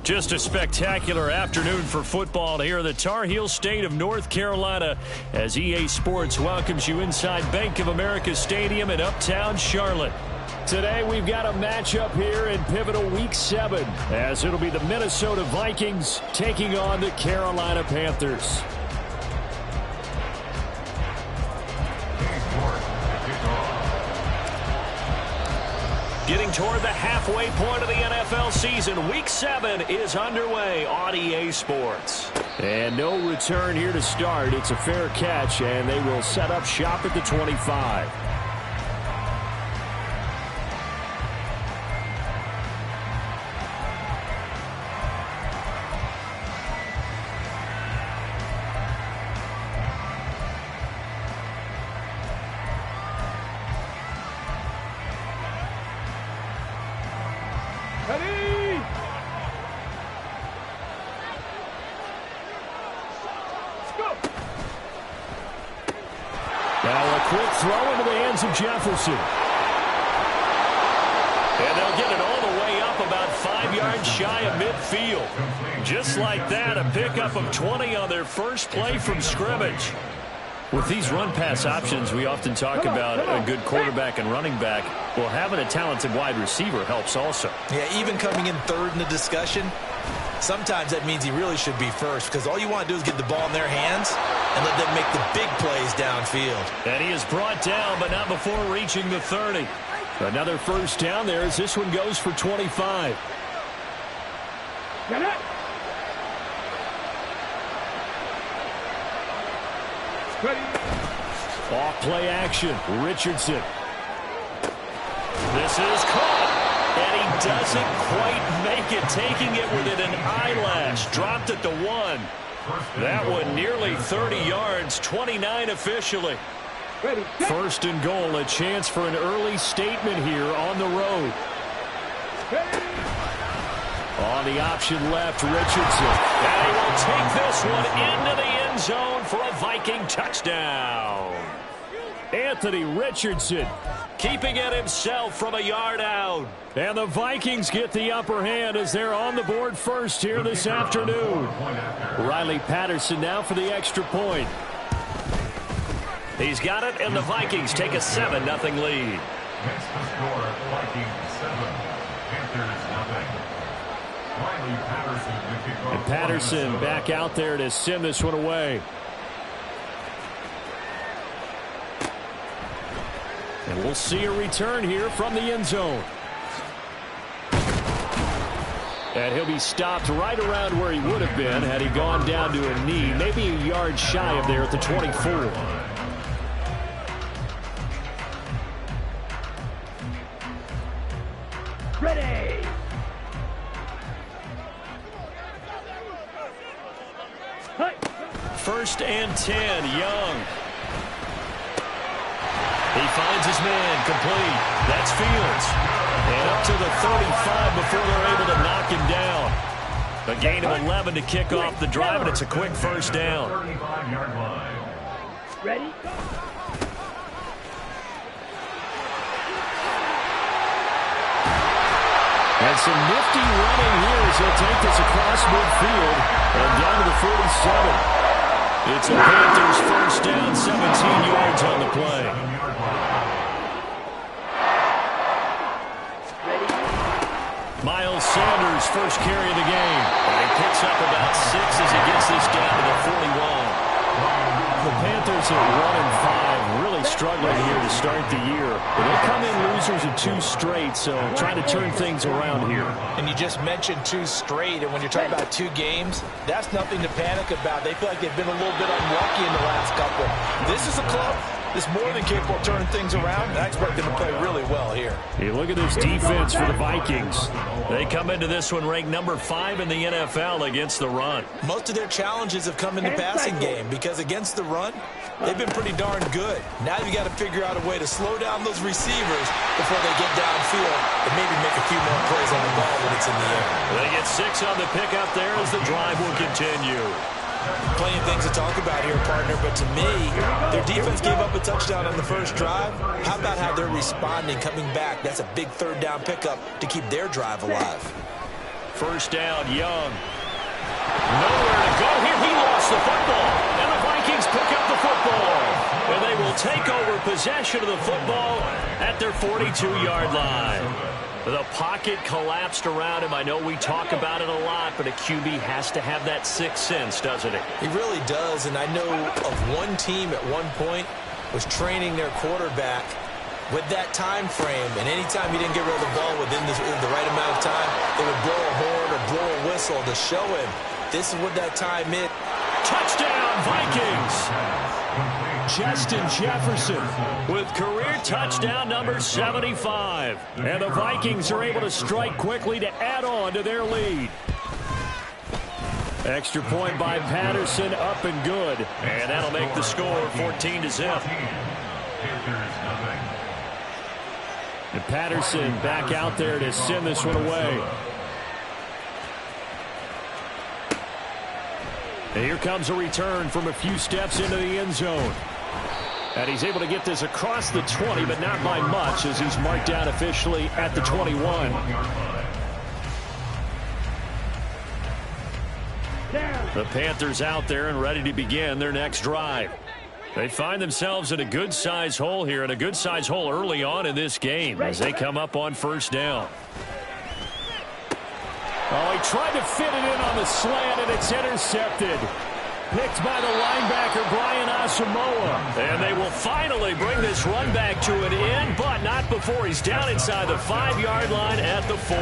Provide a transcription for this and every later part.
Just a spectacular afternoon for football here in the Tar Heel state of North Carolina as EA Sports welcomes you inside Bank of America Stadium in uptown Charlotte. Today we've got a matchup here in pivotal Week 7 as it'll be the Minnesota Vikings taking on the Carolina Panthers. Getting toward the halfway point of the NFL season, Week 7 is underway on EA Sports. And no return here to start. It's a fair catch, and they will set up shop at the 25. Throw into the hands of Jefferson. And they'll get it all the way up about 5 yards shy of midfield. Just like that, a pickup of 20 on their first play from scrimmage. With these run-pass options, we often talk about a good quarterback and running back. Well, having a talented wide receiver helps also. Yeah, even coming in third in the discussion, sometimes that means he really should be first because all you want to do is get the ball in their hands and let them make the big plays downfield. And he is brought down, but not before reaching the 30. Another first down there as this one goes for 25. Get it. Off play action. Richardson. This is caught. And he doesn't quite make it, taking it within an eyelash. Dropped at the 1. That one nearly 30 yards, 29 officially. First and goal, a chance for an early statement here on the road. On the option left, Richardson. And he will take this one into the end zone for a Viking touchdown. Anthony Richardson keeping it himself from a yard out. And the Vikings get the upper hand as they're on the board first here this afternoon. Riley Patterson now for the extra point. He's got it, and the Vikings take a 7-0 lead. Next to score, Vikings 7, Panthers 0. Riley Patterson. And Patterson back out there to send this one away. And we'll see a return here from the end zone. And he'll be stopped right around where he would have been had he gone down to a knee, maybe a yard shy of there at the 24. Ready. First and 10, Young. He finds his man, complete. That's Fields. And up to the 35 before they're able to knock him down. A gain of 11 to kick off the drive, and it's a quick first down. 35-yard line. Ready. And some nifty running here as he'll take this across midfield and down to the 47. It's a Panthers first down, 17 yards on the play. Miles Sanders, first carry of the game. And he picks up about 6 as he gets this down to the 41. The Panthers at 1-5, really struggling here to start the year. They come in losers in 2 straight, so trying to turn things around here. And you just mentioned 2 straight, and when you're talking about 2 games, that's nothing to panic about. They feel like they've been a little bit unlucky in the last couple. This is a club that's more than capable of turning things around, and I expect them to play really well here. Hey, look at this defense for the Vikings. They come into this one ranked number 5 in the NFL against the run. Most of their challenges have come in the passing game because against the run, they've been pretty darn good. Now you got to figure out a way to slow down those receivers before they get downfield and maybe make a few more plays on the ball when it's in the air. They get 6 on the pickup there as the drive will continue. Plenty of things to talk about here, partner, but to me, their defense gave up a touchdown on the first drive. How about how they're responding, coming back? That's a big 3rd down pickup to keep their drive alive. First down, Young. Nowhere to go here. He lost the football, and the Vikings pick up the football. And they will take over possession of the football at their 42-yard line. The pocket collapsed around him. I know we talk about it a lot, but a QB has to have that 6th sense, doesn't it? He really does, and I know of one team at one point was training their quarterback with that time frame, and anytime he didn't get rid of the ball within the right amount of time, they would blow a horn or blow a whistle to show him this is what that time meant. Touchdown, Vikings! Justin Jefferson with career touchdown number 75. And the Vikings are able to strike quickly to add on to their lead. Extra point by Patterson, up and good. And that'll make the score 14-0. And Patterson back out there to send this one away. And here comes a return from a few steps into the end zone. And he's able to get this across the 20, but not by much, as he's marked out officially at the 21. The Panthers out there and ready to begin their next drive. They find themselves in a good-sized hole here, and a good-sized hole early on in this game as they come up on first down. Oh, he tried to fit it in on the slant, and it's intercepted. Picked by the linebacker, Brian Asamoah. And they will finally bring this run back to an end, but not before he's down inside the 5-yard line at the 4.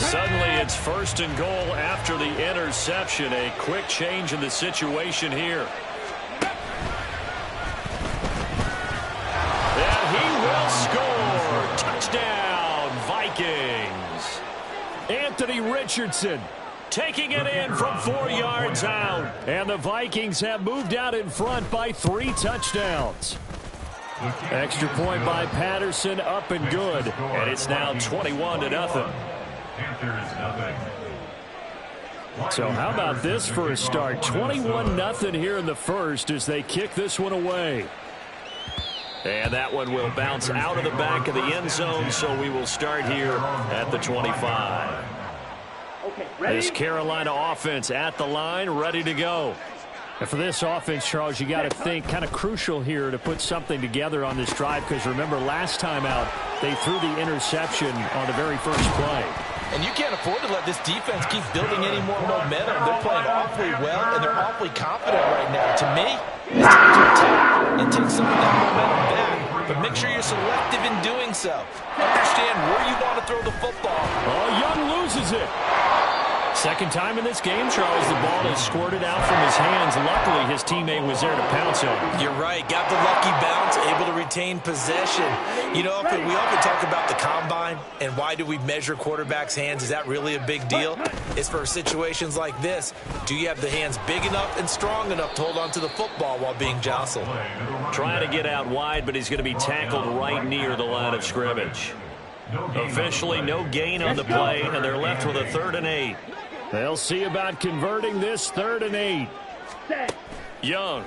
Suddenly, it's 1st and goal after the interception. A quick change in the situation here. And he will score. Touchdown, Vikings. Anthony Richardson taking it in from 4 yards out. And the Vikings have moved out in front by 3 touchdowns. Extra point by Patterson, up and good. And it's now 21-0. So how about this for a start? 21-0 here in the first as they kick this one away. And that one will bounce out of the back of the end zone, so we will start here at the 25. This Carolina offense at the line, ready to go. And for this offense, Charles, you got to think kind of crucial here to put something together on this drive, because remember last time out they threw the interception on the very first play. And you can't afford to let this defense keep building any more momentum. They're playing awfully well, and they're awfully confident right now. To me, it's time to attack and take some of that momentum back. But make sure you're selective in doing so. Understand where you want to throw the football. Oh, Young loses it. Second time in this game, Charles, the ball is squirted out from his hands. Luckily, his teammate was there to pounce on him. You're right. Got the lucky bounce, able to retain possession. You know, we often talk about the combine and why do we measure quarterbacks' hands. Is that really a big deal? It's for situations like this. Do you have the hands big enough and strong enough to hold on to the football while being jostled? Trying to get out wide, but he's going to be tackled right near the line of scrimmage. Officially, no gain on the play, and they're left with a 3rd and 8. They'll see about converting this 3rd and 8. Young.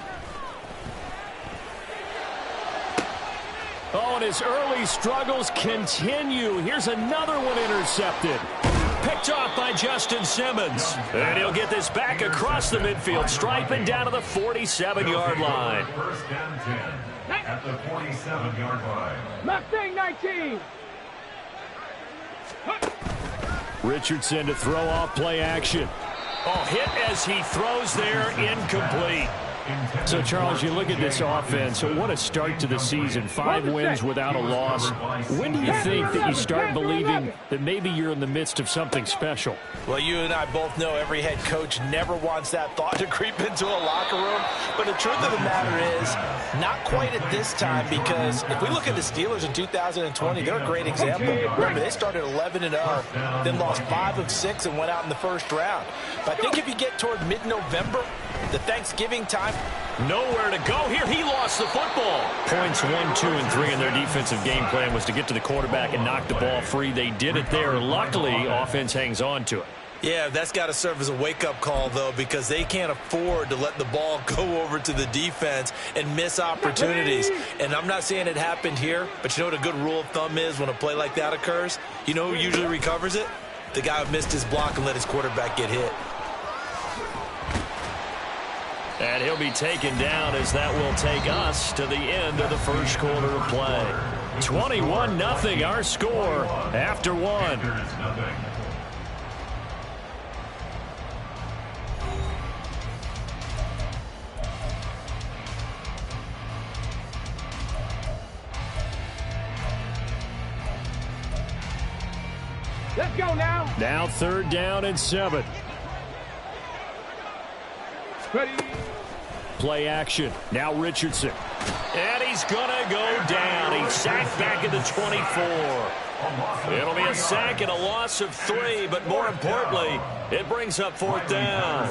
Oh, and his early struggles continue. Here's another one intercepted. Picked off by Justin Simmons. And he'll get this back across the midfield stripe and down to the 47-yard line. First down 10 at the 47-yard line. Mustang 19. Richardson to throw off play action. Oh, hit as he throws there, incomplete. So, Charles, you look at this offense, so what a start to the season. 5 wins without a loss. When do you think that you start believing that maybe you're in the midst of something special? Well, you and I both know every head coach never wants that thought to creep into a locker room. But the truth of the matter is, not quite at this time, because if we look at the Steelers in 2020, they're a great example. Remember, they started 11-0, then lost 5 of 6 and went out in the first round. But I think if you get toward mid-November, the Thanksgiving time, nowhere to go here. He lost the football. Points 1, 2, and 3 in their defensive game plan was to get to the quarterback and knock the ball free. They did it there. Luckily, offense hangs on to it. Yeah, that's got to serve as a wake-up call, though, because they can't afford to let the ball go over to the defense and miss opportunities. And I'm not saying it happened here, but you know what a good rule of thumb is when a play like that occurs? You know who usually recovers it? The guy who missed his block and let his quarterback get hit. And he'll be taken down as that will take us to the end of the first quarter of play. 21-0 our score after 1. Let's go now. Now 3rd down and 7. Ready. Play action. Now Richardson. And he's going to go down. He's sacked back at the 24. It'll be a sack and a loss of 3, but more importantly, it brings up 4th down.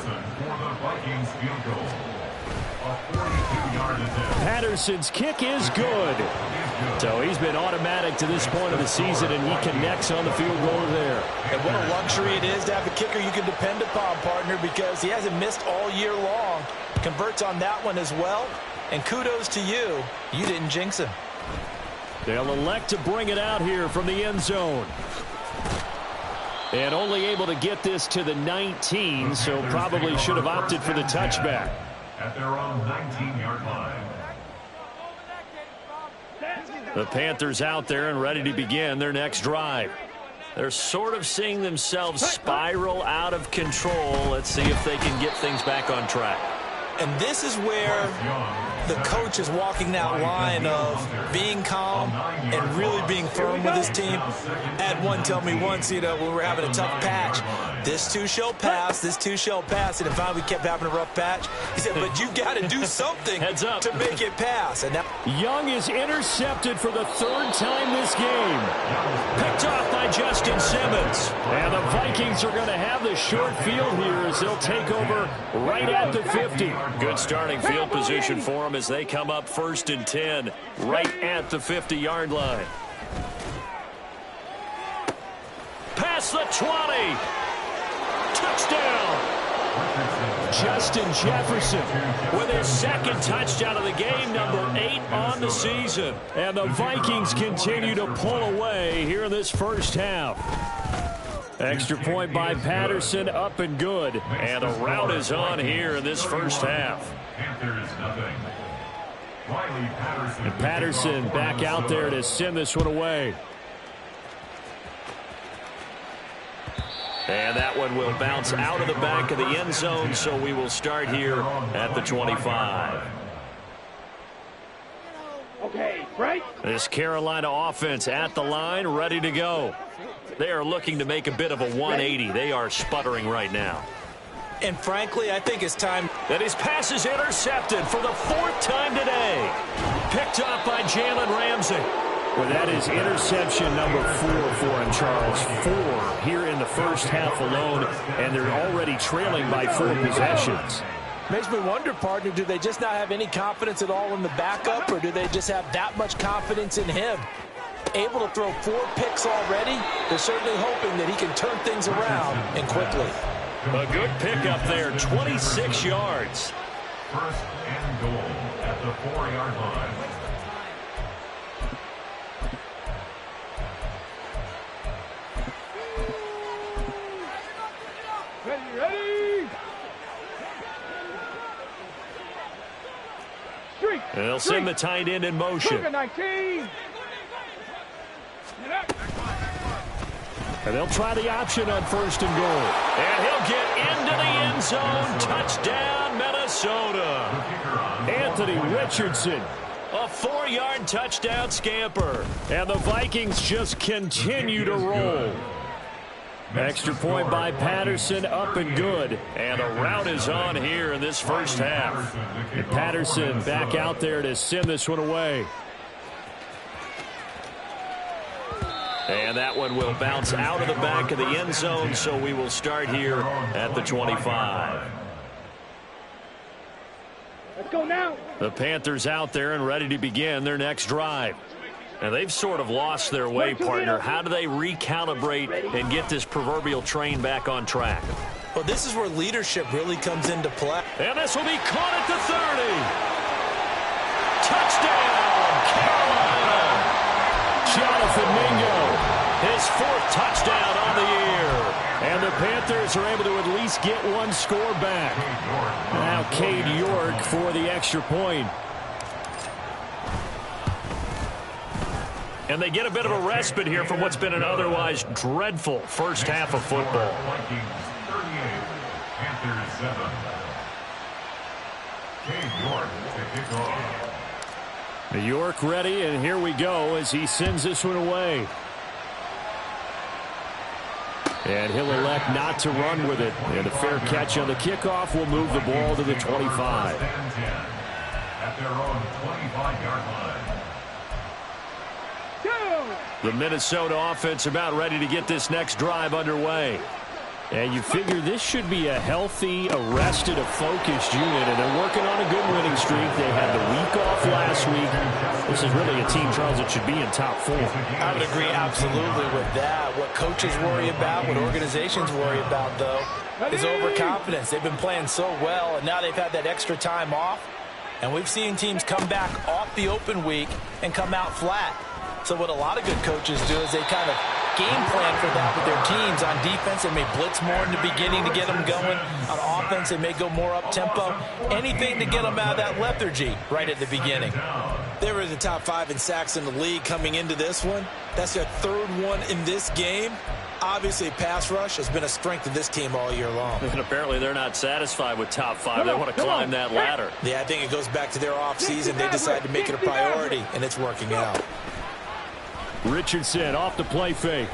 Patterson's kick is good. So he's been automatic to this point of the season, and he connects on the field goal there. And what a luxury it is to have a kicker you can depend upon, partner, because he hasn't missed all year long. Converts on that one as well. And kudos to you. You didn't jinx him. They'll elect to bring it out here from the end zone. And only able to get this to the 19, so probably should have opted for the touchback. At their own 19-yard line. The Panthers out there and ready to begin their next drive. They're sort of seeing themselves spiral out of control. Let's see if they can get things back on track. And this is where the coach is walking that line of being calm and really being firm with his team. I had one tell me once, when we were having a tough patch, this too shall pass, this too shall pass. And finally we kept having a rough patch. He said, but you got to do something Heads up. to make it pass. And now Young is intercepted for the 3rd time this game. Picked off by Justin Simmons. And the Vikings are going to have the short field here as they'll take over right at the 50. Good starting field position for them as they come up 1st and 10 right at the 50-yard line. Past the 20. Touchdown. Justin Jefferson with his 2nd touchdown of the game, number 8 on the season. And the Vikings continue to pull away here in this first half. Extra point by Patterson, up and good. And a rout is on here in this first half. And Patterson back out there to send this one away. And that one will bounce out of the back of the end zone, so we will start here at the 25. Okay, right? This Carolina offense at the line, ready to go. They are looking to make a bit of a 180. They are sputtering right now. and frankly, I think it's time. And his pass is intercepted for the 4th time today. Picked off by Jalen Ramsey. Well, that is interception number 4 for him, Charles. 4 here in the first half alone, and they're already trailing by 4 possessions. Makes me wonder, partner, do they just not have any confidence at all in the backup, or do they just have that much confidence in him? Able to throw 4 picks already, they're certainly hoping that he can turn things around and quickly. A good pickup there, 26 yards. First and goal at the 4-yard line. Ready! Streak! They'll send the tight end in motion. 19! And they'll try the option on 1st and goal. And he'll get into the end zone. Touchdown, Minnesota. Anthony Richardson. A 4-yard touchdown scamper. And the Vikings just continue to roll. Extra point by Patterson, up and good. And the route is on here in this first half. And Patterson back out there to send this one away. And that one will bounce out of the back of the end zone, so we will start here at the 25. Let's go now. The Panthers out there and ready to begin their next drive. And they've sort of lost their way, partner. How do they recalibrate and get this proverbial train back on track? Well, this is where leadership really comes into play. And this will be caught at the 30. Touchdown, Carolina. Jonathan Mingo, his 4th touchdown on the year. And the Panthers are able to at least get one score back. Now Cade York for the extra point. And they get a bit of a respite here from what's been an otherwise dreadful first half of football. York ready, and here we go as he sends this one away. And he'll elect not to run with it. And a fair catch on the kickoff will move the ball to the 25. At their own 25-yard line. The Minnesota offense about ready to get this next drive underway. And you figure this should be a healthy, arrested, a focused unit, and they're working on a good winning streak. They had the week off last week. This is really a team, Charles, that should be in top 4. I would agree absolutely with that. What coaches worry about, what organizations worry about, though, is overconfidence. They've been playing so well, and now they've had that extra time off. And we've seen teams come back off the open week and come out flat. So what a lot of good coaches do is they kind of game plan for that with their teams. On defense, they may blitz more in the beginning to get them going. On offense, they may go more up-tempo. Anything to get them out of that lethargy right at the beginning. They were in the top 5 in sacks in the league coming into this one. That's their 3rd one in this game. Obviously, pass rush has been a strength of this team all year long. And apparently they're not satisfied with top 5. They want to climb that ladder. Yeah, I think it goes back to their offseason. They decided to make it a priority, and it's working out. Richardson off the play fake.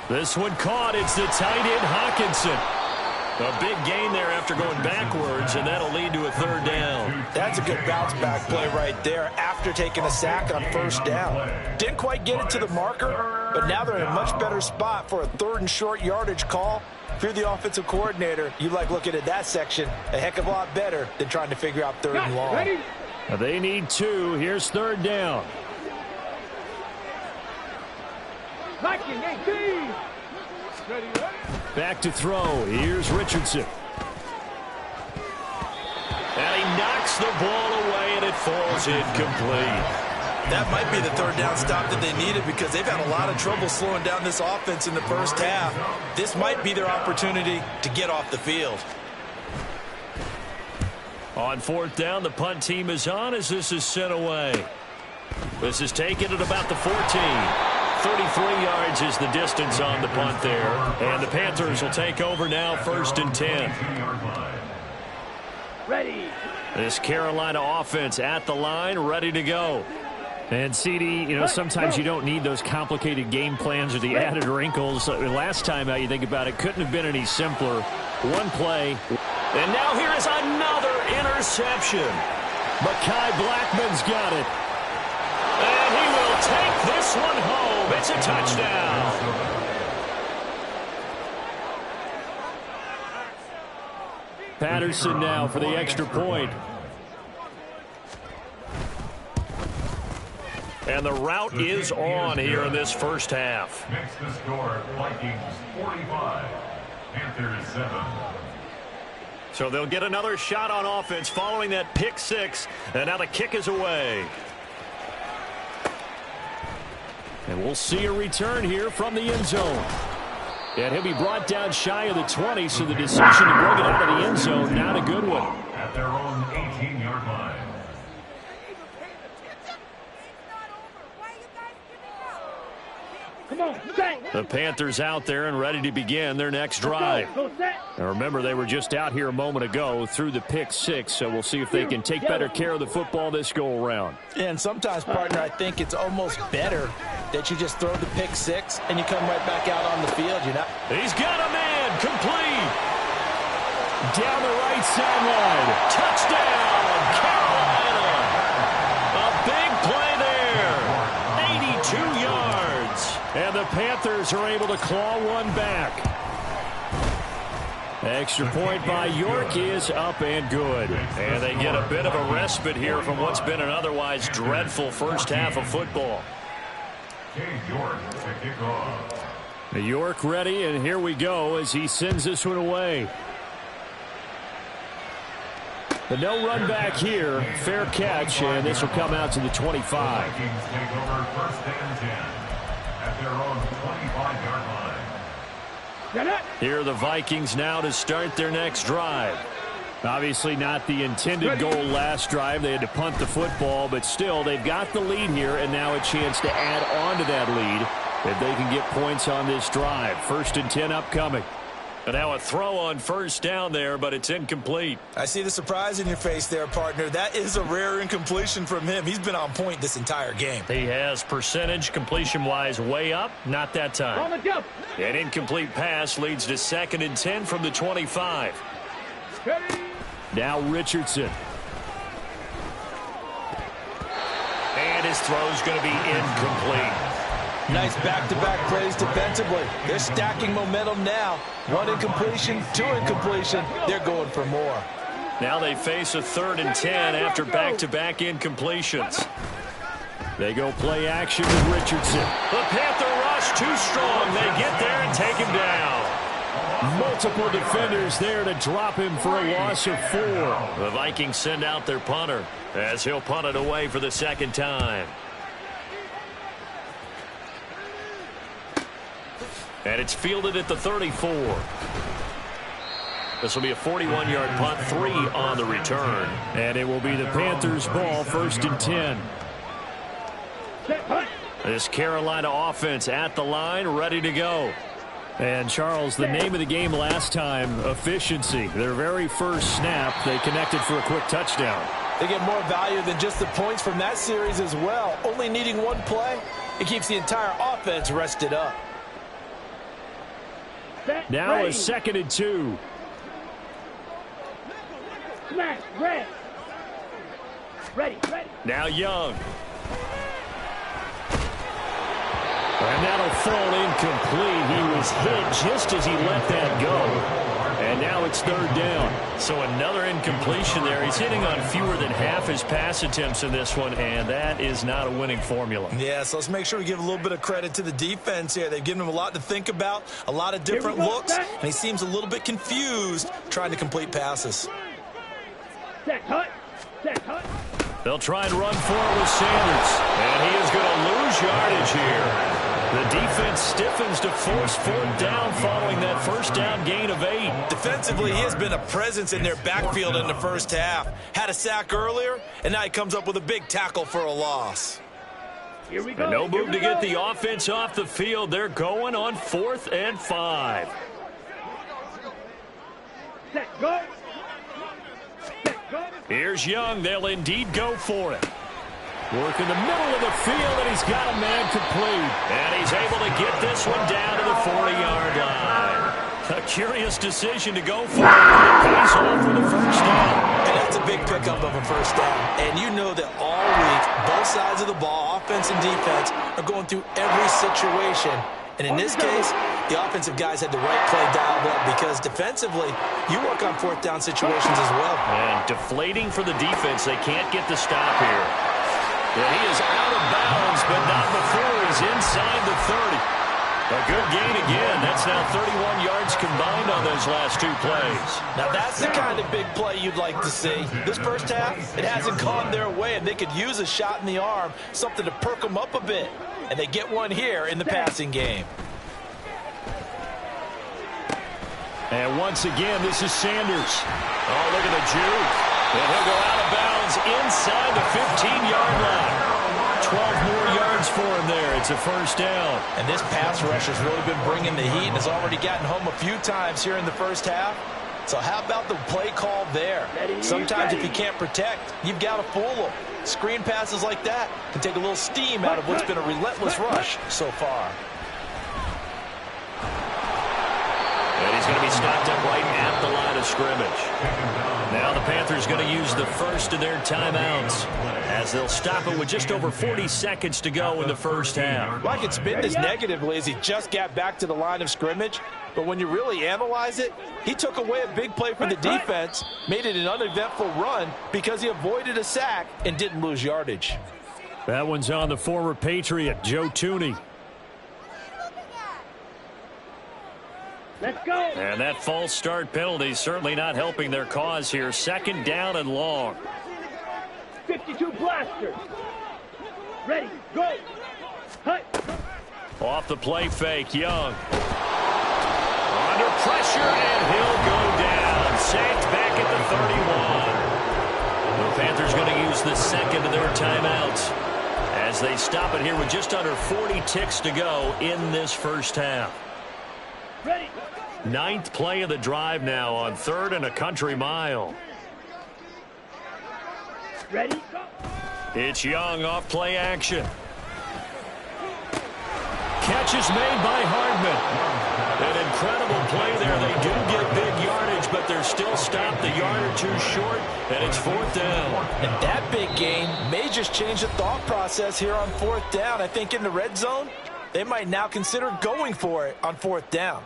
This one caught. It's the tight end Hawkinson. A big gain there after going backwards, and that'll lead to a 3rd down. That's a good bounce-back play right there after taking a sack on 1st down. Didn't quite get it to the marker, but now they're in a much better spot for a 3rd and short yardage call. If you're the offensive coordinator, you like looking at that section a heck of a lot better than trying to figure out 3rd and long. They need 2. Here's 3rd down. Back to throw. Here's Richardson. And he knocks the ball away, and it falls incomplete. That might be the 3rd down stop that they needed because they've had a lot of trouble slowing down this offense in the first half. This might be their opportunity to get off the field. On 4th down, the punt team is on as this is sent away. This is taken at about the 14. 33 yards is the distance on the punt there. And the Panthers will take over now, 1st and 10. Ready. This Carolina offense at the line, ready to go. And, CD, you know, sometimes you don't need those complicated game plans or the added wrinkles. Last time out, you think about it, couldn't have been any simpler. One play. And now here is another interception. Mekhi Blackman's got it. And he will take this one home. It's a touchdown. Patterson now for the extra point. And the route is on here in this first half. Makes the score Vikings 45, Panthers 7. So they'll get another shot on offense following that pick 6. And now the kick is away. And we'll see a return here from the end zone. And he'll be brought down shy of the 20, so the decision to bring it out of the end zone, not a good one. At their own 18-yard line. The Panthers out there and ready to begin their next drive. Now remember, they were just out here a moment ago through the pick six, so we'll see if they can take better care of the football this go-around. And sometimes, partner, I think it's almost better that you just throw the pick six and you come right back out on the field, you know? He's got a man, complete. Down the right sideline. Touchdown, Carolina. A big play there. 82 yards. And the Panthers are able to claw one back. Extra point by York is up and good. And they get a bit of a respite here from what's been an otherwise dreadful first half of football. York to kick off. York ready, and here we go as he sends this one away. The no run back here, fair catch, and this will come out to the 25. Vikings take over first and 10 at their own 25-yard line. Here are the Vikings now to start their next drive. Obviously not the intended goal last drive. They had to punt the football, but still they've got the lead here, and now a chance to add on to that lead if they can get points on this drive. First and 10 upcoming. And now a throw on first down there, but it's incomplete. I see the surprise in your face there, partner. That is a rare incompletion from him. He's been on point this entire game. He has percentage completion-wise way up, not that time. An incomplete pass leads to second and 10 from the 25. Now Richardson. And his throw's going to be incomplete. Nice back-to-back plays defensively. They're stacking momentum now. One incompletion, two incompletion. They're going for more. Now they face a third and 10 after back-to-back incompletions. They go play action with Richardson. The Panther rush too strong. They get there and take him down. Multiple defenders there to drop him for a loss of 4. The Vikings send out their punter as he'll punt it away for the second time. And it's fielded at the 34. This will be a 41-yard punt, 3 on the return. And it will be the Panthers' ball, first and 10. This Carolina offense at the line, ready to go. And, Charles, the name of the game last time, efficiency. Their very first snap, they connected for a quick touchdown. They get more value than just the points from that series as well. Only needing one play, it keeps the entire offense rested up. Now a second and 2. Ready. Now Young. And that'll fall incomplete. He was hit just as he let that go. And now it's third down. So another incompletion there. He's hitting on fewer than half his pass attempts in this one, and that is not a winning formula. Yeah, so let's make sure we give a little bit of credit to the defense here. They've given him a lot to think about, a lot of different looks, and he seems a little bit confused trying to complete passes. They'll try and run for it with Sanders. And he is going to lose yardage here. The defense stiffens to force fourth down following that first down gain of 8. Defensively, he has been a presence in their backfield in the first half. Had a sack earlier, and now he comes up with a big tackle for a loss. Here we go. And no move to get the offense off the field. They're going on 4th and 5. Set, go. Here's Young. They'll indeed go for it. Work in the middle of the field, and he's got a man complete. And he's able to get this one down to the 40-yard line. A curious decision to go for it. It pays off for the first down. And that's a big pickup of a first down. And you know that all week, both sides of the ball, offense and defense, are going through every situation. And in this case, the offensive guys had the right play dialed up because defensively, you work on fourth down situations as well. And deflating for the defense. They can't get the stop here. And he is out of bounds, but not before he's inside the 30. A good gain again. That's now 31 yards combined on those last 2 plays. Now that's the kind of big play you'd like to see. This first half, it hasn't gone their way, and they could use a shot in the arm, something to perk them up a bit. And they get one here in the passing game. And once again, this is Sanders. Oh, look at the juke. And he'll go out of bounds inside the 15-yard line. 12 more yards for him there. It's a first down. And this pass rush has really been bringing the heat and has already gotten home a few times here in the first half. So how about the play call there? Sometimes if you can't protect, you've got to fool them. Screen passes like that can take a little steam out of what's been a relentless rush so far. And he's going to be stopped up right at the line of scrimmage. Now the Panthers going to use the first of their timeouts as they'll stop it with just over 40 seconds to go in the first half. Well, I could spin this negatively as he just got back to the line of scrimmage. But when you really analyze it, he took away a big play from the defense, made it an uneventful run because he avoided a sack and didn't lose yardage. That one's on the former Patriot, Joe Thuney. Let's go. And that false start penalty certainly not helping their cause here. Second down and long. 52 blasters. Ready, go. Hut. Off the play fake, Young. Under pressure, and he'll go down. Sacked back at the 31. The Panthers going to use the second of their timeouts as they stop it here with just under 40 ticks to go in this first half. Ready. Ninth play of the drive now on 3rd and a country mile. Ready, go. It's Young off play action. Catch is made by Hardman. An incredible play there. They do get big yardage, but they're still stopped a yard or two short, and it's 4th down. And that big gain may just change the thought process here on 4th down. I think in the red zone, they might now consider going for it on 4th down.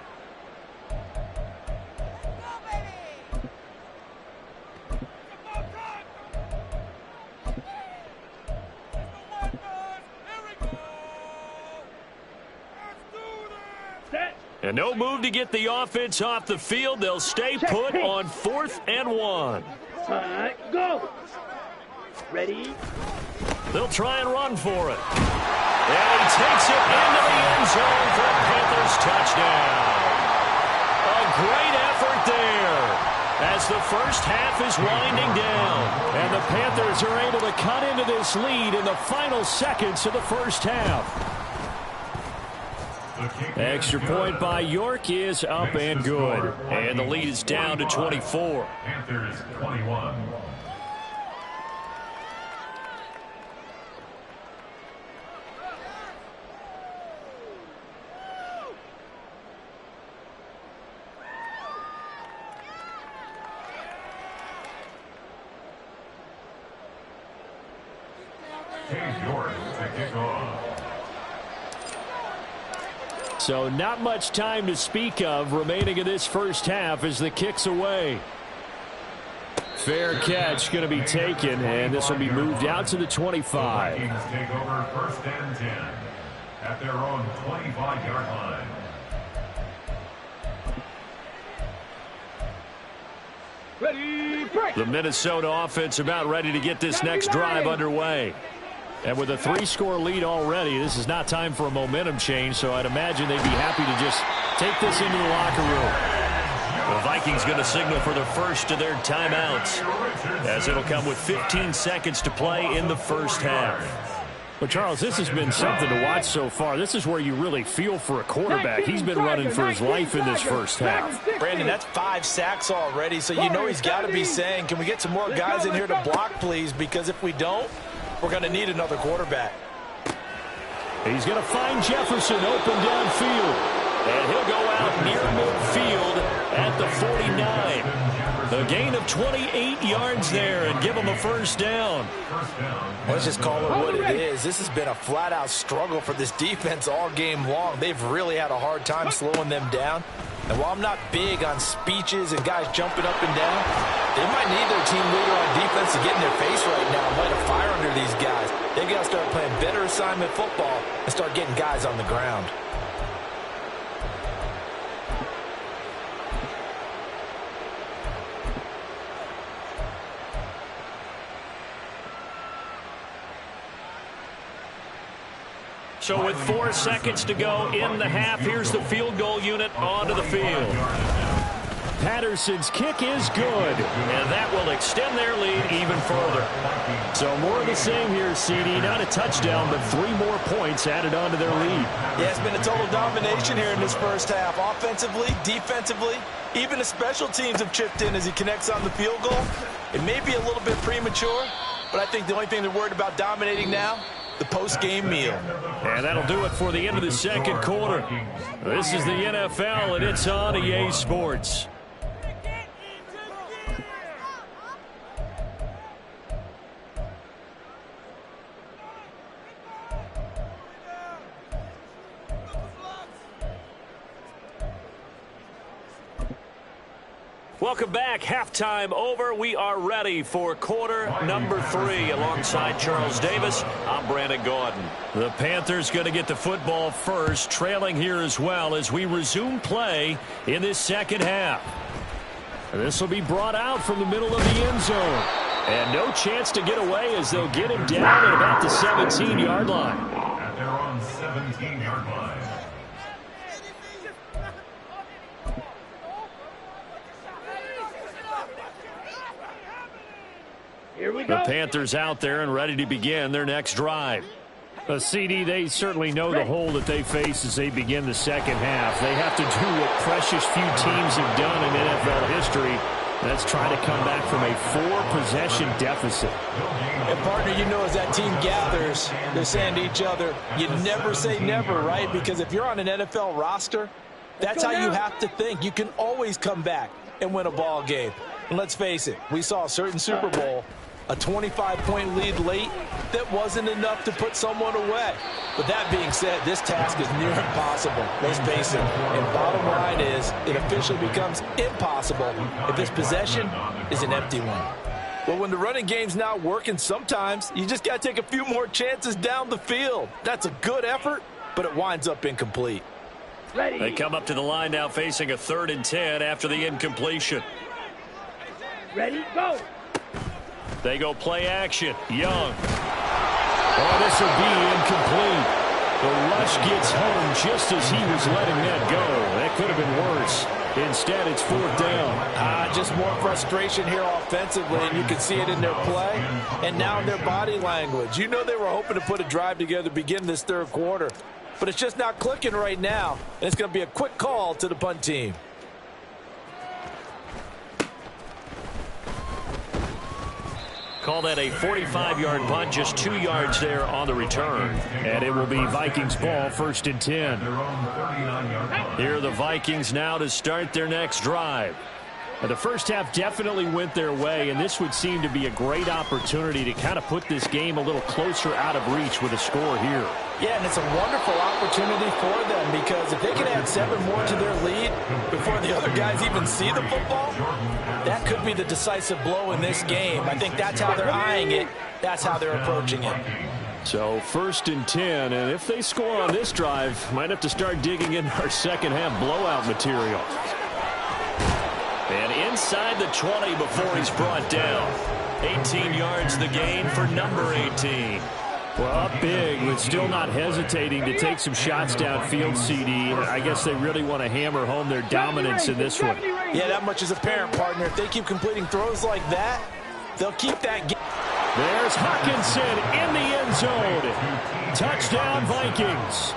And no move to get the offense off the field. They'll stay put on 4th and 1. Go. Ready. They'll try and run for it. And he takes it into the end zone for a Panthers touchdown. A great effort there as the first half is winding down. And the Panthers are able to cut into this lead in the final seconds of the first half. Extra point by York is up and good. And the lead is down to 24. Panthers 21. York to kick off. So not much time to speak of remaining in this first half as the kick's away. Fair catch going to be taken, and this will be moved out to the 25. The Vikings take over 1st and 10 at their own 25-yard line. Ready, break. The Minnesota offense about ready to get this next drive underway. And with a 3-score lead already, this is not time for a momentum change, so I'd imagine they'd be happy to just take this into the locker room. The Vikings going to signal for the first of their timeouts as it'll come with 15 seconds to play in the first half. But, Charles, this has been something to watch so far. This is where you really feel for a quarterback. He's been running for his life in this first half. Brandon, that's 5 sacks already, so you know he's got to be saying, can we get some more guys in here to block, please? Because if we don't, we're going to need another quarterback. He's going to find Jefferson open downfield. And he'll go out near midfield at the 49. A gain of 28 yards there and give him a first down. Let's just call it what it is. This has been a flat-out struggle for this defense all game long. They've really had a hard time slowing them down. And while I'm not big on speeches and guys jumping up and down, they might need their team leader on defense to get in their face right now and light a fire under these guys. They've got to start playing better assignment football and start getting guys on the ground. So with 4 seconds to go in the half, here's the field goal unit onto the field. Patterson's kick is good. And that will extend their lead even further. So more of the same here, CD. Not a touchdown, but 3 more points added on to their lead. Yeah, it's been a total domination here in this first half. Offensively, defensively, even the special teams have chipped in as he connects on the field goal. It may be a little bit premature, but I think the only thing they're worried about dominating now, the post-game meal. And that'll do it for the end of the second quarter. This is the NFL, and it's on EA Sports. Welcome back. Halftime over. We are ready for quarter number 3. Alongside Charles Davis, I'm Brandon Gaudin. The Panthers going to get the football first, trailing here as well as we resume play in this second half. This will be brought out from the middle of the end zone. And no chance to get away as they'll get him down at about the 17-yard line. At their own 17-yard line. Here we go. The Panthers out there and ready to begin their next drive. CD, they certainly know the hole that they face as they begin the second half. They have to do what precious few teams have done in NFL history. That's try to come back from a 4-possession deficit. And, partner, you know as that team gathers, they're saying to each other, you never say never, right? Because if you're on an NFL roster, that's how you have to think. You can always come back and win a ball game. And let's face it, we saw a certain Super Bowl, a 25-point lead late that wasn't enough to put someone away. But that being said, this task is near impossible. Let's face it. And bottom line is, it officially becomes impossible if this possession is an empty one. Well, when the running game's not working, sometimes you just got to take a few more chances down the field. That's a good effort, but it winds up incomplete. Ready. They come up to the line now facing a 3rd and 10 after the incompletion. Ready, go. They go play action. Young. Oh, this will be incomplete. The rush gets home just as he was letting that go. That could have been worse. Instead, it's 4th down. Just more frustration here offensively, and you can see it in their play and now in their body language. You know they were hoping to put a drive together to begin this 3rd quarter, but it's just not clicking right now, and it's going to be a quick call to the punt team. Call that a 45-yard punt, just 2 yards there on the return. And it will be Vikings ball, 1st and 10. Here are the Vikings now to start their next drive. The first half definitely went their way, and this would seem to be a great opportunity to kind of put this game a little closer out of reach with a score here. Yeah, and it's a wonderful opportunity for them because if they can add 7 more to their lead before the other guys even see the football, that could be the decisive blow in this game. I think that's how they're eyeing it. That's how they're approaching it. So 1st and 10, and if they score on this drive, might have to start digging in our second half blowout material. And inside the 20 before he's brought down. 18 yards the gain for number 18. Well, up big, but still not hesitating to take some shots downfield, CD. I guess they really want to hammer home their dominance in this one. Yeah, that much is apparent, partner. If they keep completing throws like that, they'll keep that game. There's Hawkinson in the end zone. Touchdown, Vikings.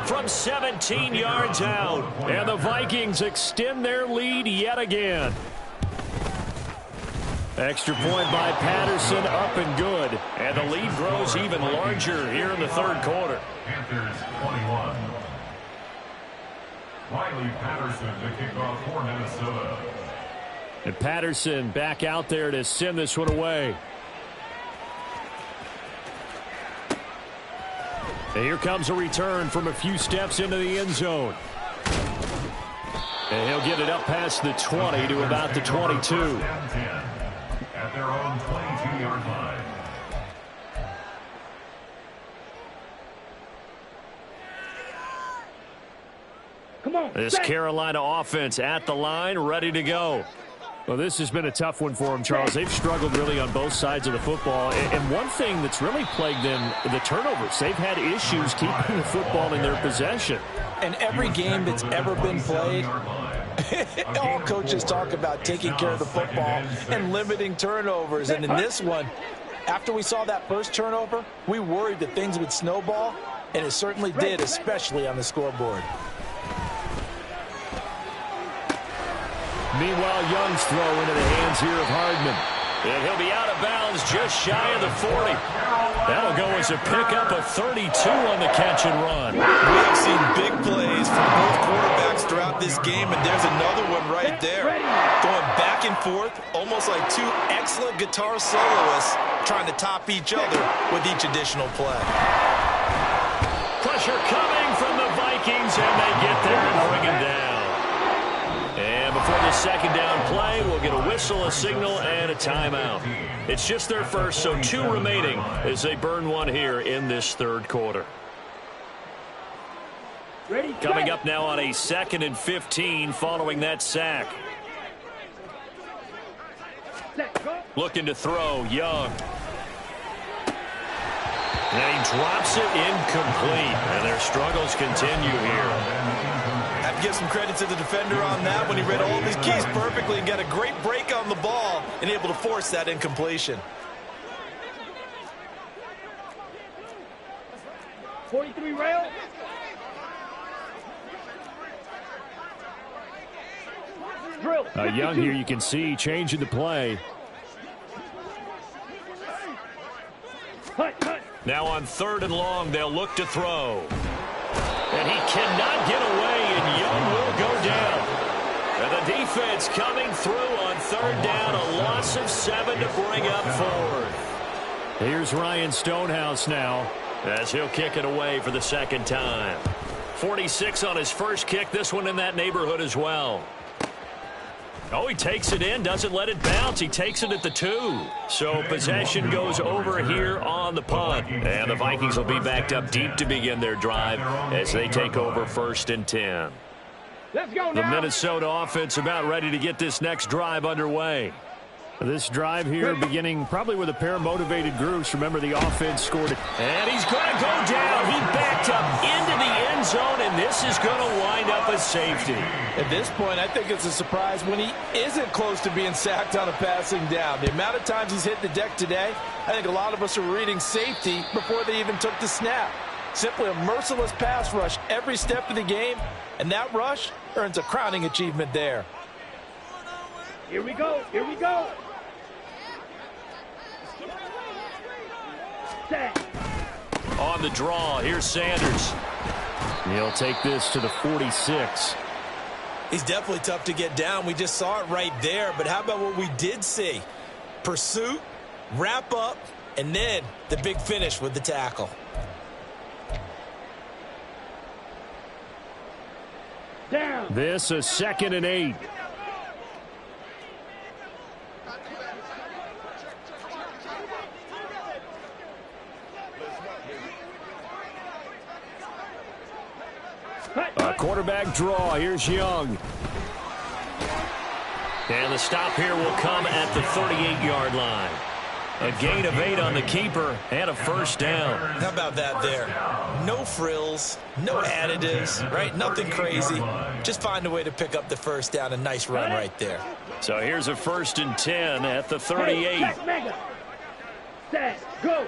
From 17 yards out. And the Vikings extend their lead yet again. Extra point by Patterson, up and good. And the lead grows even larger here in the 3rd quarter. Panthers 21. Riley Patterson to kick off for Minnesota. And Patterson back out there to send this one away. And here comes a return from a few steps into the end zone. And he'll get it up past the 20 to about the 22. At their own 22-yard line. Come on. This Carolina offense at the line, ready to go. Well, this has been a tough one for them, Charles. They've struggled really on both sides of the football. And one thing that's really plagued them, the turnovers. They've had issues keeping the football in their possession. And every game that's ever been played, All coaches talk about taking care of the football and limiting turnovers. And in this one, after we saw that first turnover, we worried that things would snowball, and it certainly did, especially on the scoreboard. Meanwhile, Young's throw into the hands here of Hardman. And he'll be out of bounds just shy of the 40. That'll go as a pickup of 32 on the catch and run. We have seen big plays from both quarterbacks throughout this game, and there's another one right there. Going back and forth, almost like two excellent guitar soloists trying to top each other with each additional play. Pressure coming from the Vikings, and they get there and bring him down. And before the second down play, we'll get a whistle, a signal, and a timeout. It's just their first, so 2 remaining as they burn one here in this third quarter. Coming up now on a 2nd and 15 following that sack. Looking to throw, Young. And he drops it incomplete. And their struggles continue here. I have to give some credit to the defender on that when he read all of his keys perfectly and got a great break on the ball and able to force that incompletion. 43 rail. Drill. Young here, you can see changing the play. Now on 3rd and long, they'll look to throw. And he cannot get away, and Young will go down. And the defense coming through on 3rd down, a loss of 7 to bring up 4th. Here's Ryan Stonehouse now as he'll kick it away for the 2nd time. 46 on his first kick, this one in that neighborhood as well. Oh, he takes it in, doesn't let it bounce. He takes it at the 2. So possession goes over here on the punt. And the Vikings will be backed up deep to begin their drive as they take over 1st and 10. Let's go now. The Minnesota offense about ready to get this next drive underway. This drive here beginning probably with a pair of motivated groups. Remember, the offense scored it. And he's going to go down. He backed up into the end zone, and this is going to wind up as safety. At this point, I think it's a surprise when he isn't close to being sacked on a passing down. The amount of times he's hit the deck today, I think a lot of us are reading safety before they even took the snap. Simply a merciless pass rush every step of the game, and that rush earns a crowning achievement there. Here we go. Here we go. Set. On the draw, here's Sanders. He'll take this to the 46. He's definitely tough to get down. We just saw it right there. But how about what we did see? Pursuit, wrap up, and then the big finish with the tackle. Down. This a 2nd and 8. A quarterback draw. Here's Young. And the stop here will come at the 38-yard line. A gain of 8 on the keeper and a 1st down. How about that there? No frills, no additives, right? Nothing crazy. Just find a way to pick up the 1st down. A nice run right there. So here's a 1st and 10 at the 38. Set. Go.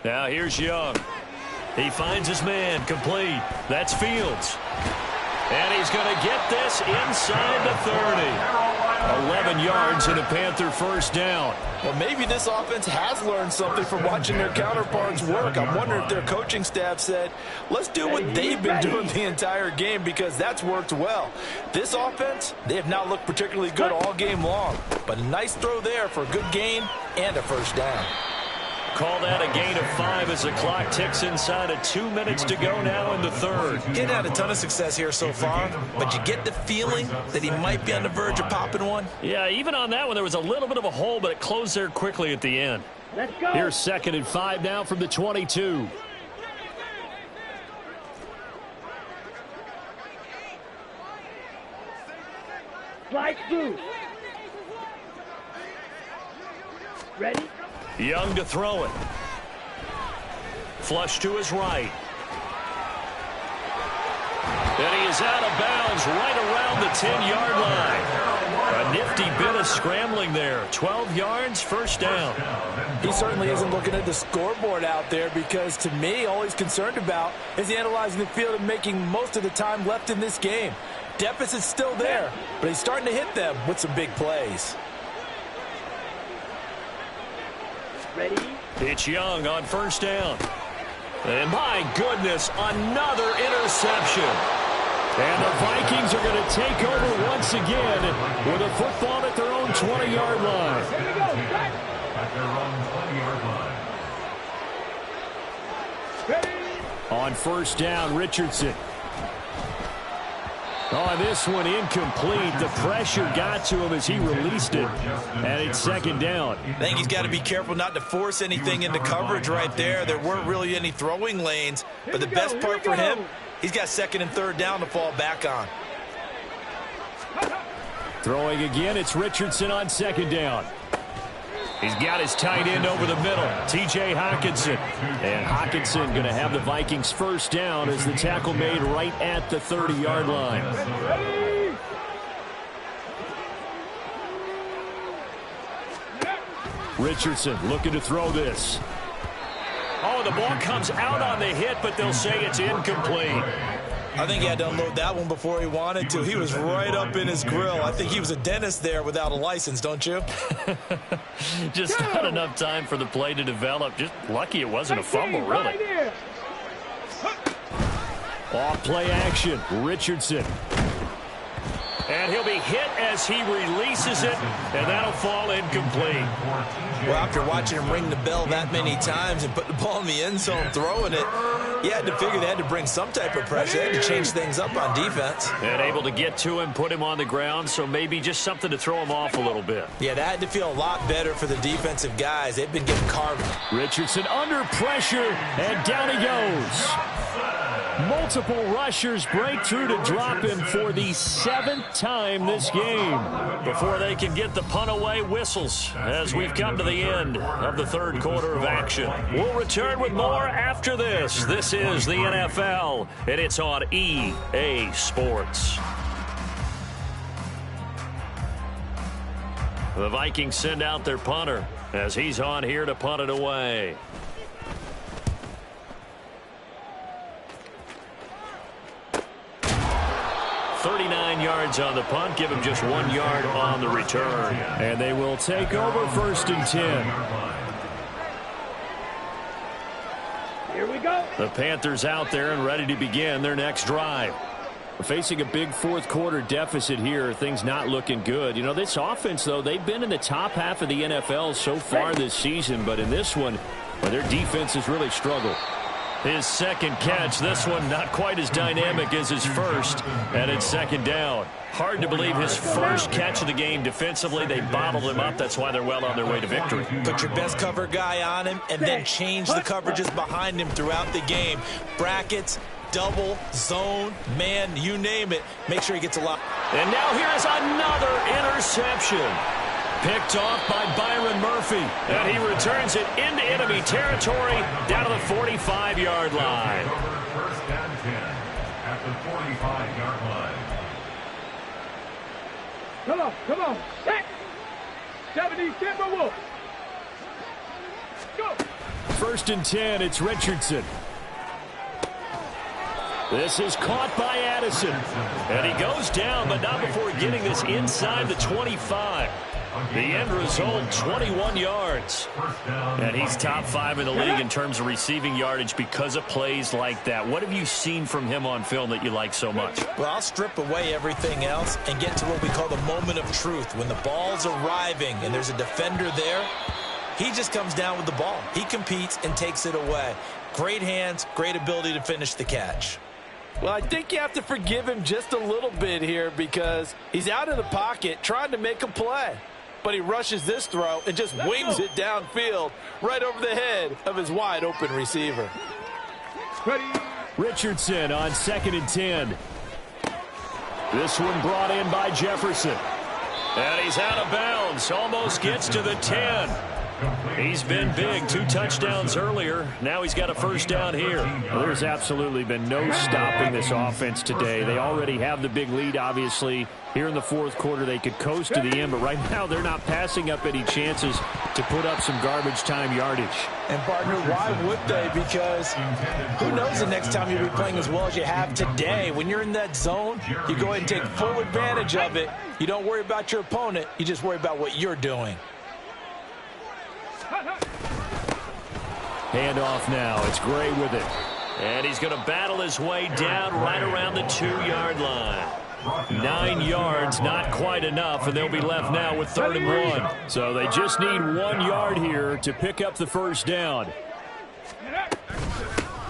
Now here's Young. He finds his man, complete. That's Fields. And he's going to get this inside the 30. 11 yards and a Panther 1st down. Well, maybe this offense has learned something from watching their counterparts work. I'm wondering if their coaching staff said, let's do what they've been doing the entire game, because that's worked well. This offense, they have not looked particularly good all game long. But a nice throw there for a good gain and a 1st down. Call that a gain of 5 as the clock ticks inside of 2 minutes to go now in the 3rd. He's had a ton of success here so far, but you get the feeling that he might be on the verge of popping one. Yeah, even on that one, there was a little bit of a hole, but it closed there quickly at the end. Let's go. Here's 2nd and 5 now from the 22. Slide through. Ready? Young to throw it. Flush to his right. And he is out of bounds right around the 10-yard line. A nifty bit of scrambling there. 12 yards, first down. He certainly isn't looking at the scoreboard out there because, to me, all he's concerned about is analyzing the field and making most of the time left in this game. Deficit's still there, but he's starting to hit them with some big plays. Ready? It's Young on first down. And my goodness, another interception. And the Vikings are going to take over once again with a football at their own 20-yard line. At their own 20-yard line. Ready? On first down, Richardson. Oh, this one incomplete. The pressure got to him as he released it. And it's second down. I think he's got to be careful not to force anything into coverage right there. There weren't really any throwing lanes. But the best part for him, he's got second and third down to fall back on. Throwing again, it's Richardson on second down. He's got his tight end over the middle, T.J. Hockenson. And Hockenson going to have the Vikings first down as the tackle made right at the 30-yard line. Richardson looking to throw this. Oh, the ball comes out on the hit, but they'll say it's incomplete. I think he had to unload that one before he wanted to. He was right up in his grill. I think he was a dentist there without a license, don't you? Just not enough time for the play to develop. Just lucky it wasn't a fumble, really. Off play action, Richardson. And he'll be hit as he releases it, and that'll fall incomplete. Well, after watching him ring the bell that many times and put the ball in the end zone throwing it, you had to figure they had to bring some type of pressure. They had to change things up on defense. And able to get to him, put him on the ground, so maybe just something to throw him off a little bit. Yeah, that had to feel a lot better for the defensive guys. They've been getting carved. Richardson under pressure, and down he goes. Multiple rushers break through to drop him for the 7th time this game. Before they can get the punt away, whistles as we've come to the end of the third quarter of action. We'll return with more after this. This is the NFL, and it's on EA Sports. The Vikings send out their punter as he's on here to punt it away. 39 yards on the punt, give him just 1 yard on the return. And they will take over first and 10. Here we go. The Panthers out there and ready to begin their next drive. We're facing a big fourth quarter deficit here. Things not looking good. You know, this offense, though, they've been in the top half of the NFL so far this season. But in this one, well, their defense has really struggled. His second catch, this one not quite as dynamic as his first, and it's second down. Hard to believe his first catch of the game defensively. They bottled him up. That's why they're well on their way to victory. Put your best cover guy on him and then change the coverages behind him throughout the game. Brackets, double, zone, man, you name it. Make sure he gets a lot. And now here is another interception. Picked off by Byron Murphy. And he returns it into enemy territory down to the 45-yard line. First and 10 at the 45-yard line. Come on. Set. 70 Timberwolves. Go. First and 10, it's Richardson. This is caught by Addison. And he goes down, but not before getting this inside the 25. The end result, 21 yards. And he's top 5 in the league in terms of receiving yardage because of plays like that. What have you seen from him on film that you like so much? Well, I'll strip away everything else and get to what we call the moment of truth. When the ball's arriving and there's a defender there, he just comes down with the ball. He competes and takes it away. Great hands, great ability to finish the catch. Well, I think you have to forgive him just a little bit here because he's out of the pocket trying to make a play. But he rushes this throw and just wings it downfield right over the head of his wide-open receiver. Ready. Richardson on second and 10. This one brought in by Jefferson. And he's out of bounds. Almost gets to the 10. He's been big. 2 touchdowns earlier. Now he's got a first down here. Well, there's absolutely been no stopping this offense today. They already have the big lead, obviously. Here in the fourth quarter, they could coast to the end, but right now they're not passing up any chances to put up some garbage time yardage. And, partner, why would they? Because who knows the next time you'll be playing as well as you have today. When you're in that zone, you go ahead and take full advantage of it. You don't worry about your opponent. You just worry about what you're doing. Handoff now. It's Gray with it. And he's going to battle his way down right around the 2-yard line. 9 yards, not quite enough, and they'll be left now with 3rd and 1. So they just need 1 yard here to pick up the first down.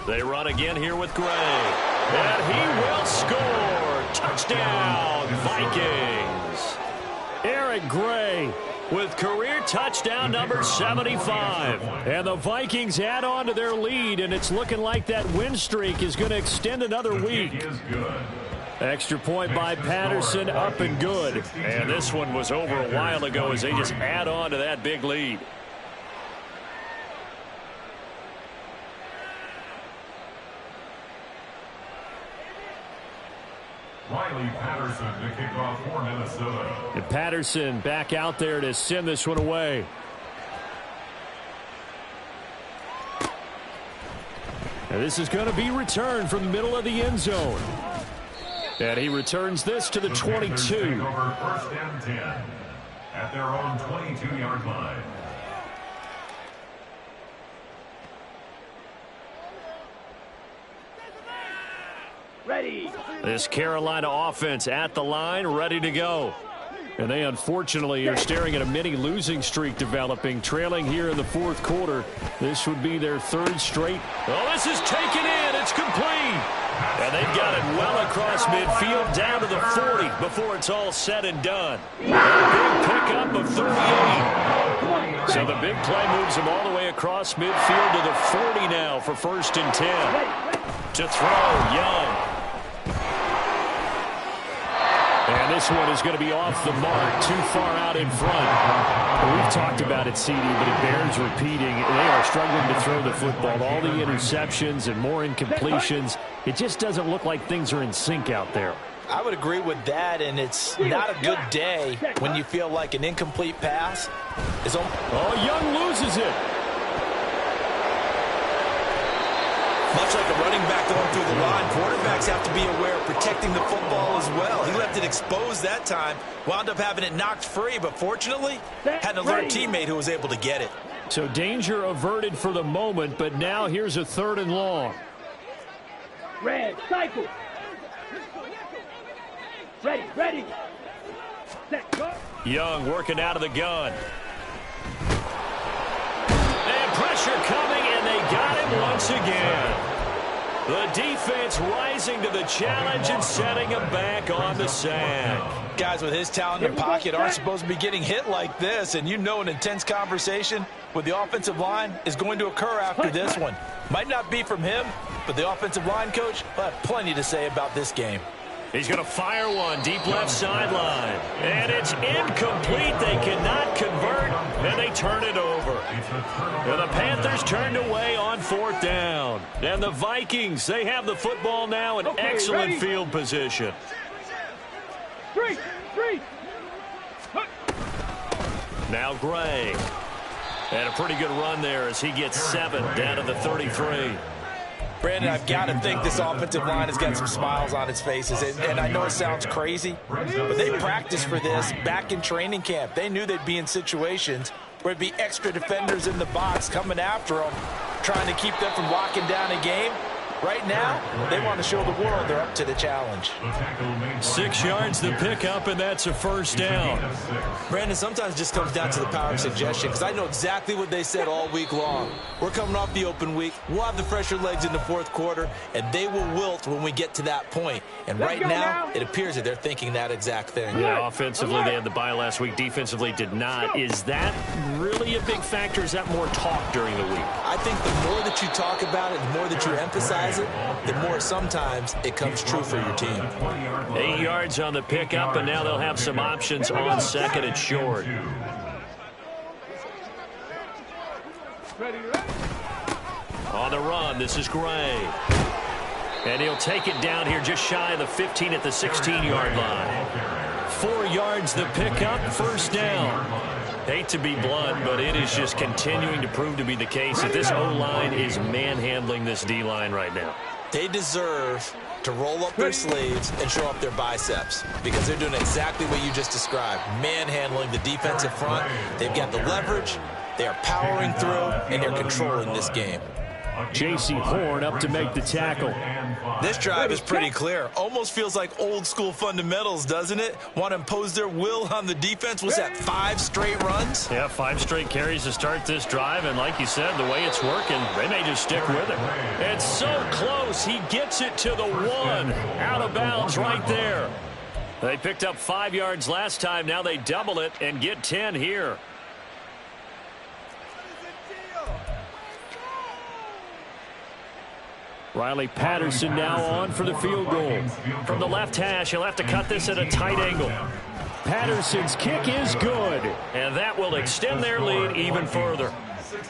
They run again here with Gray. And he will score. Touchdown, Vikings. Eric Gray with career touchdown number 75. And the Vikings add on to their lead, and it's looking like that win streak is going to extend another week. Extra point by Patterson, up and good. And this one was over a while ago as they just add on to that big lead. Riley Patterson to kick off for Minnesota. And Patterson back out there to send this one away. And this is going to be returned from the middle of the end zone. And he returns this to the 22. First and 10 at their own 22-yard line. Ready. This Carolina offense at the line, ready to go. And they unfortunately are staring at a mini losing streak developing, trailing here in the fourth quarter. This would be their 3rd straight. Oh, this is taken in. It's complete. And they've got it well across midfield down to the 40 before it's all said and done. A big pickup of 38. So the big play moves them all the way across midfield to the 40 now for 1st and 10. To throw, Young. And this one is going to be off the mark, too far out in front. We've talked about it, CD, but it bears repeating. They are struggling to throw the football. All the interceptions and more incompletions. It just doesn't look like things are in sync out there. I would agree with that, and it's not a good day when you feel like an incomplete pass is on. Oh, Young loses it. Much like a running back going through the line, quarterbacks have to be aware of protecting the football as well. He left it exposed that time, wound up having it knocked free, but fortunately had an alert teammate who was able to get it. So danger averted for the moment, but now here's a 3rd and long. Red, cycle. Ready, ready. Set, go. Young working out of the gun. And pressure coming, and they got him once again. The defense rising to the challenge and setting him back on the sack. Guys with his talent in the pocket aren't supposed to be getting hit like this, and you know an intense conversation with the offensive line is going to occur after this one. Might not be from him, but the offensive line coach will have plenty to say about this game. He's going to fire one deep left sideline. And it's incomplete. They cannot convert, and they turn it over. And the Panthers turned away on 4th down. And the Vikings, they have the football now in excellent field position. Three. Now Gray. And a pretty good run there as he gets 7 down to the 33. Brandon, I've got to think this offensive line has got some smiles on its faces. And I know it sounds crazy, but they practiced for this back in training camp. They knew they'd be in situations where it'd be extra defenders in the box coming after them, trying to keep them from locking down a game. Right now, they want to show the world they're up to the challenge. 6 yards to pick up, and that's a first down. Brandon, sometimes it just comes down to the power of suggestion, because I know exactly what they said all week long. We're coming off the open week. We'll have the fresher legs in the fourth quarter, and they will wilt when we get to that point. And right now, it appears that they're thinking that exact thing. Yeah, offensively, they had the bye last week. Defensively, did not. Is that really a big factor? Is that more talk during the week? I think the more that you talk about it, the more that you emphasize it, the more sometimes it comes true for your team. 8 yards on the pickup, and now they'll have some options on 2nd and short. run. This is Gray. And he'll take it down here just shy of the 15 at the 16-yard line. 4 yards the pickup, first down. Hate to be blunt, but it is just continuing to prove to be the case that this O-line is manhandling this D-line right now. They deserve to roll up their sleeves and show up their biceps because they're doing exactly what you just described, manhandling the defensive front. They've got the leverage, they are powering through, and they're controlling this game. J.C. Horn up to make the tackle. This drive is pretty clear. Almost feels like old school fundamentals, doesn't it? Want to impose their will on the defense. Was that 5 straight runs? Yeah, 5 straight carries to start this drive, and like you said, the way it's working, they may just stick with it. It's so close. He gets it to the 1. Out of bounds right there. They picked up 5 yards last time. Now they double it and get 10 here. Riley Patterson now on for the field goal. From the left hash, he'll have to cut this at a tight angle. Patterson's kick is good. And that will extend their lead even further.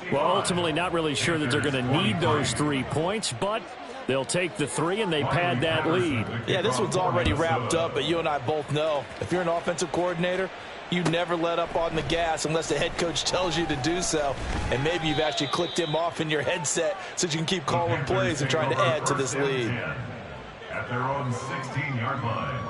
Well, ultimately not really sure that they're going to need those 3 points, but they'll take the 3 and they pad that lead. Yeah, this one's already wrapped up, but you and I both know if you're an offensive coordinator, you never let up on the gas unless the head coach tells you to do so. And maybe you've actually clicked him off in your headset so you can keep calling plays and trying to add to this lead. At their own 16-yard line.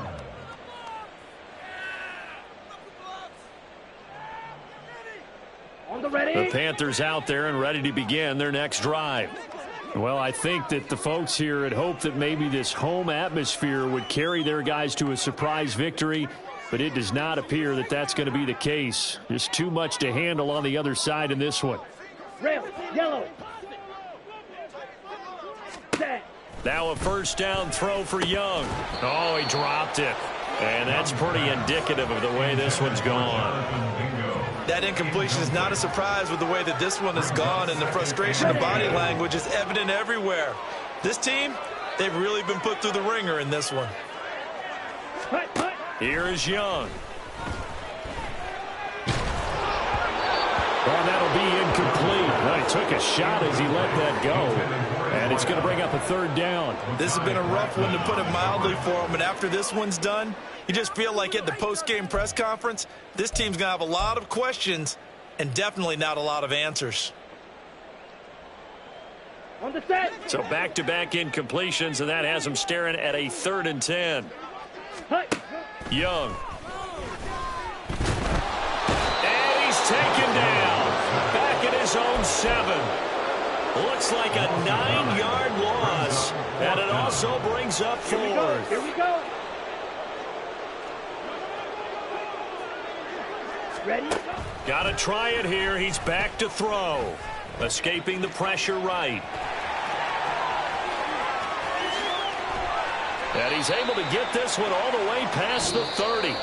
The Panthers out there and ready to begin their next drive. Well, I think that the folks here had hoped that maybe this home atmosphere would carry their guys to a surprise victory, but it does not appear that that's going to be the case. Just too much to handle on the other side in this one. Red, yellow. Now a first down throw for Young. Oh, he dropped it. And that's pretty indicative of the way this one's gone. That incompletion is not a surprise with the way that this one has gone, and the frustration of body language is evident everywhere. This team, they've really been put through the ringer in this one. Here is Young. Well, that'll be incomplete. Well, he took a shot as he let that go. And it's going to bring up a third down. This has been a rough one, to put it mildly, for him. And after this one's done, you just feel like at the post-game press conference, this team's going to have a lot of questions and definitely not a lot of answers. On the set. So back-to-back incompletions, and that has him staring at a 3rd and 10. Young. And he's taken down. Back at his own 7. Looks like a 9-yard loss. And it also brings up 4th. Here we go. Ready? Got to try it here. He's back to throw. Escaping the pressure right. And he's able to get this one all the way past the 30.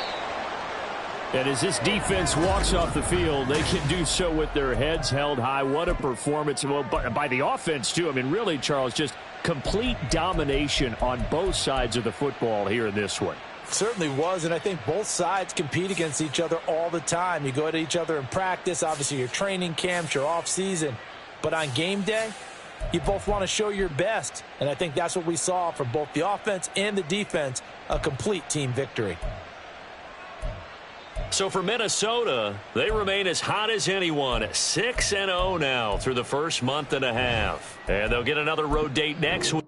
And as this defense walks off the field, they can do so with their heads held high. What a performance by the offense, too. I mean, really, Charles, just complete domination on both sides of the football here in this one. Certainly was, and I think both sides compete against each other all the time. You go at each other in practice, obviously your training camps, your off-season. But on game day, you both want to show your best. And I think that's what we saw from both the offense and the defense, a complete team victory. So for Minnesota, they remain as hot as anyone, 6-0 now through the first month and a half. And they'll get another road date next week.